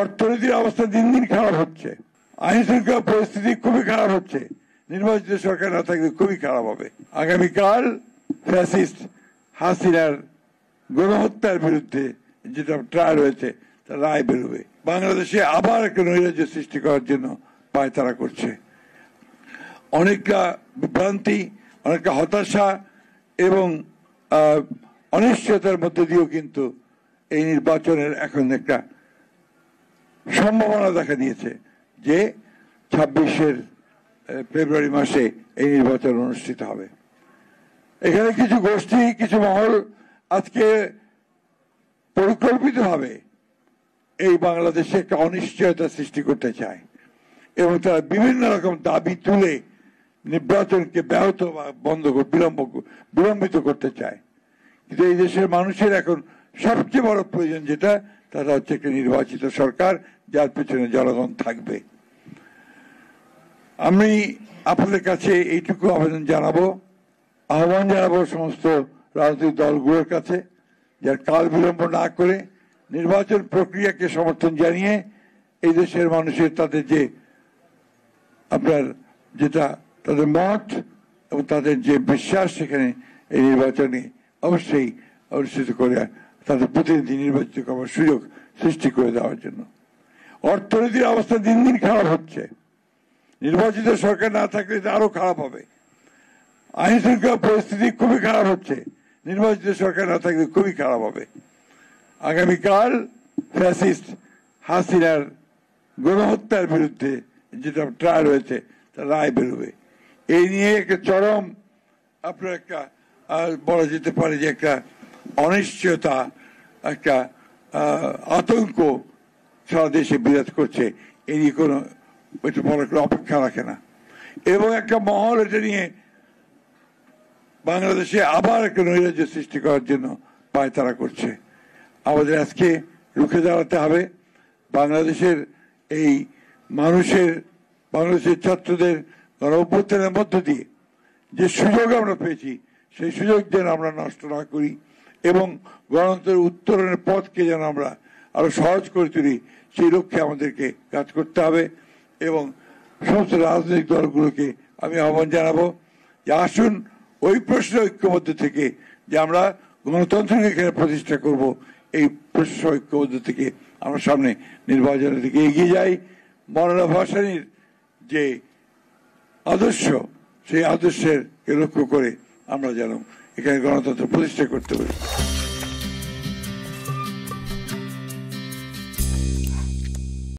অর্থনীতির অবস্থা দিন দিন খারাপ হচ্ছে, আইন শৃঙ্খলা পরিস্থিতি খুবই খারাপ হচ্ছে। নির্বাচিত সরকার না থাকলে খুবই খারাপ হবে। আগামীকাল ফ্যাসিস্ট হাসিনার গণহত্যার বিরুদ্ধে যেটা ট্রায়াল হয়েছে তার রায় বেরোবে। বাংলাদেশে আবার একটা নৈরাজ্য সৃষ্টি করার জন্য পায়তারা করছে। অনেকটা বিভ্রান্তি, অনেকটা হতাশা এবং অনিশ্চয়তার মধ্যে দিয়েও কিন্তু এই নির্বাচনের এখন একটা সম্ভাবনা দেখা দিয়েছে যে 26 ফেব্রুয়ারি মাসে এই নির্বাচন অনুষ্ঠিত হবে। এখানে কিছু গোষ্ঠী, কিছু মহল আজকে পরিকল্পিতভাবে এই বাংলাদেশে একটা অনিশ্চয়তা সৃষ্টি করতে চায় এবং তারা বিভিন্ন রকম দাবি তুলে নির্বাচনকে ব্যাহত বা বিলম্বিত করতে চায়। কিন্তু এই দেশের মানুষের এখন সবচেয়ে বড় প্রয়োজন যেটা, তারা হচ্ছে একটা নির্বাচিত সরকার যার পেছনে জনগণ থাকবে। আমি আপনাদের কাছে এইটুকু আহ্বান জানাবো সমস্ত রাজনৈতিক দলগুলোর কাছে, যার কাল বিলম্ব না করে নির্বাচন প্রক্রিয়াকে সমর্থন জানিয়ে এই দেশের মানুষের তাদের যে যেটা তাদের মত এবং তাদের যে বিশ্বাস, সেখানে এই নির্বাচনে অবশ্যই অনুষ্ঠিত করে তাদের প্রতিনিধি নির্বাচিত করার সুযোগ সৃষ্টি করে দেওয়ার জন্য। অর্থনীতির অবস্থা দিন দিন খারাপ হচ্ছে, নির্বাচিত সরকার না থাকলে আরো খারাপ হবে। আইন শৃঙ্খলা পরিস্থিতি খুবই খারাপ হচ্ছে, নির্বাচিত সরকার না থাকলে খুবই খারাপ হবে। আগামীকাল ফ্যাসিস্ট হাসিনার গণহত্যার বিরুদ্ধে যেটা ট্রায়াল হয়েছে তার রায় বেরোবে। এই নিয়ে একটা চরম আপনার একটা বলা যেতে পারে যে একটা অনিশ্চয়তা, একটা আতঙ্ক সারা দেশে বিরাজ করছে। এই নিয়ে কোনো বলার কোনো অপেক্ষা রাখে না এবং একটা মহল এটা নিয়ে বাংলাদেশে আবার একটা নৈরাজ্য সৃষ্টি করার জন্য পায়তারা করছে। আমাদের আজকে রুখে দাঁড়াতে হবে। বাংলাদেশের বাংলাদেশের ছাত্রদের গণ-অভ্যুত্থানের মধ্য দিয়ে যে সুযোগ আমরা পেয়েছি, সেই সুযোগ যেন আমরা নষ্ট না করি এবং গণতন্ত্রের উত্তরণের পথকে যেন আমরা আরো সহজ করে তুলি, সেই লক্ষ্যে আমাদেরকে কাজ করতে হবে। এবং সমস্ত রাজনৈতিক দলগুলোকে আমি আহ্বান জানাবো যে আসুন ওই প্রশ্নে ঐক্যবদ্ধ থেকে যে আমরা গণতন্ত্রকে এখানে প্রতিষ্ঠা করব, এই প্রশ্ন ঐক্যবদ্ধ থেকে আমরা সামনে নির্বাচনের দিকে এগিয়ে যাই। মৌলানা ভাসানীর যে আদর্শ, সেই আদর্শের লক্ষ্য করে আমরা যেন এখানে গণতন্ত্র প্রতিষ্ঠা করতে পারি।